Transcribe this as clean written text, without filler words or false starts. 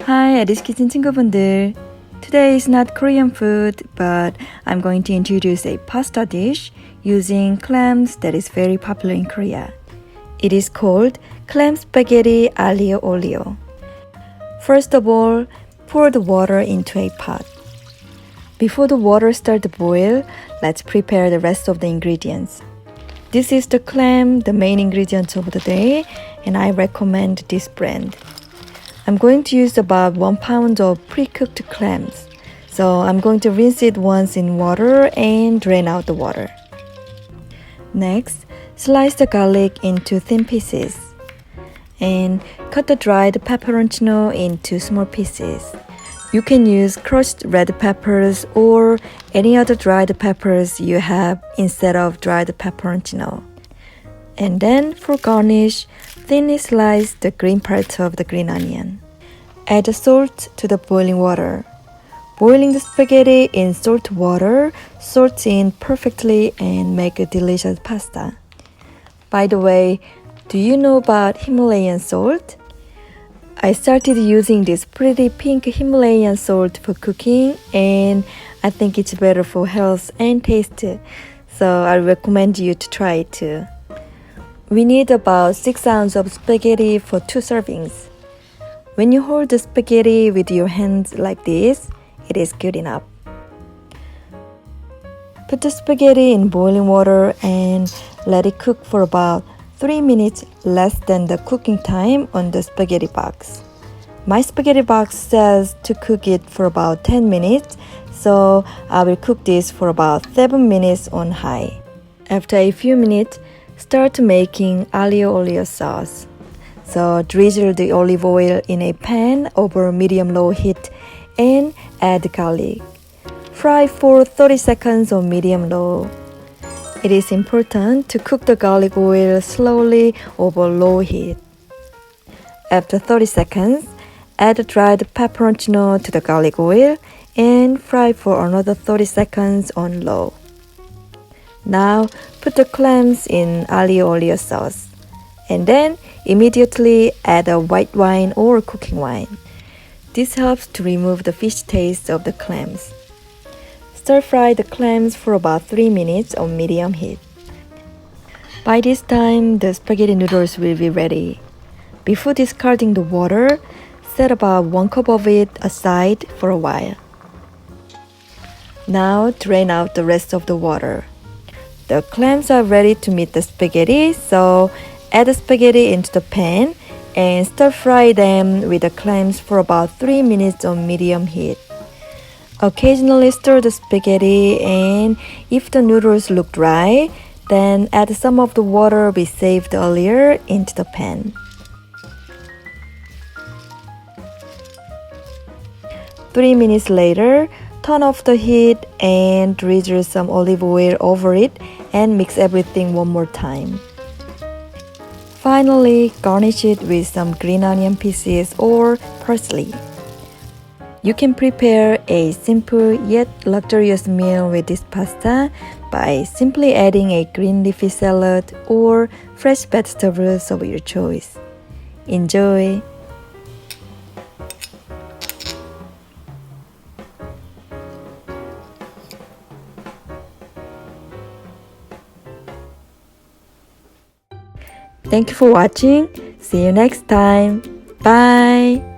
Hi, Eddie's Kitchen 친구분들. Today is not Korean food, but I'm going to introduce a pasta dish using clams that is very popular in Korea. It is called clam spaghetti aglio olio. First of all, pour the water into a pot. Before the water starts to boil, let's prepare the rest of the ingredients. This is the clam, the main ingredient of the day, and I recommend this brand. I'm going to use about 1 pound of pre-cooked clams. So I'm going to rinse it once in water and drain out the water. Next, slice the garlic into thin pieces. And cut the dried pepperoncino into small pieces. You can use crushed red peppers or any other dried peppers you have instead of dried pepperoncino. And then for garnish, thinly slice the green part of the green onion. Add the salt to the boiling water. Boiling the spaghetti in salt water salts in perfectly and make a delicious pasta. By the way, do you know about Himalayan salt? I started using this pretty pink Himalayan salt for cooking and I think it's better for health and taste. So I recommend you to try it too. We need about 6 ounces of spaghetti for 2 servings. When you hold the spaghetti with your hands like this, it is good enough. Put the spaghetti in boiling water and let it cook for about 3 minutes, less than the cooking time on the spaghetti box. My spaghetti box says to cook it for about 10 minutes, so I will cook this for about 7 minutes on high. After a few minutes, start making aglio olio sauce. So drizzle the olive oil in a pan over medium-low heat and add garlic. Fry for 30 seconds on medium-low. It is important to cook the garlic oil slowly over low heat. After 30 seconds, add dried pepperoncino to the garlic oil and fry for another 30 seconds on low. Now, put the clams in aglio olio sauce. And then, immediately add a white wine or cooking wine. This helps to remove the fish taste of the clams. Stir-fry the clams for about 3 minutes on medium heat. By this time, the spaghetti noodles will be ready. Before discarding the water, set about 1 cup of it aside for a while. Now, drain out the rest of the water. The clams are ready to meet the spaghetti, so add the spaghetti into the pan and stir-fry them with the clams for about 3 minutes on medium heat. Occasionally stir the spaghetti and if the noodles look dry, then add some of the water we saved earlier into the pan. 3 minutes later, turn off the heat and drizzle some olive oil over it and mix everything one more time. Finally, garnish it with some green onion pieces or parsley. You can prepare a simple yet luxurious meal with this pasta by simply adding a green leafy salad or fresh vegetables of your choice. Enjoy! Thank you for watching. See you next time. Bye!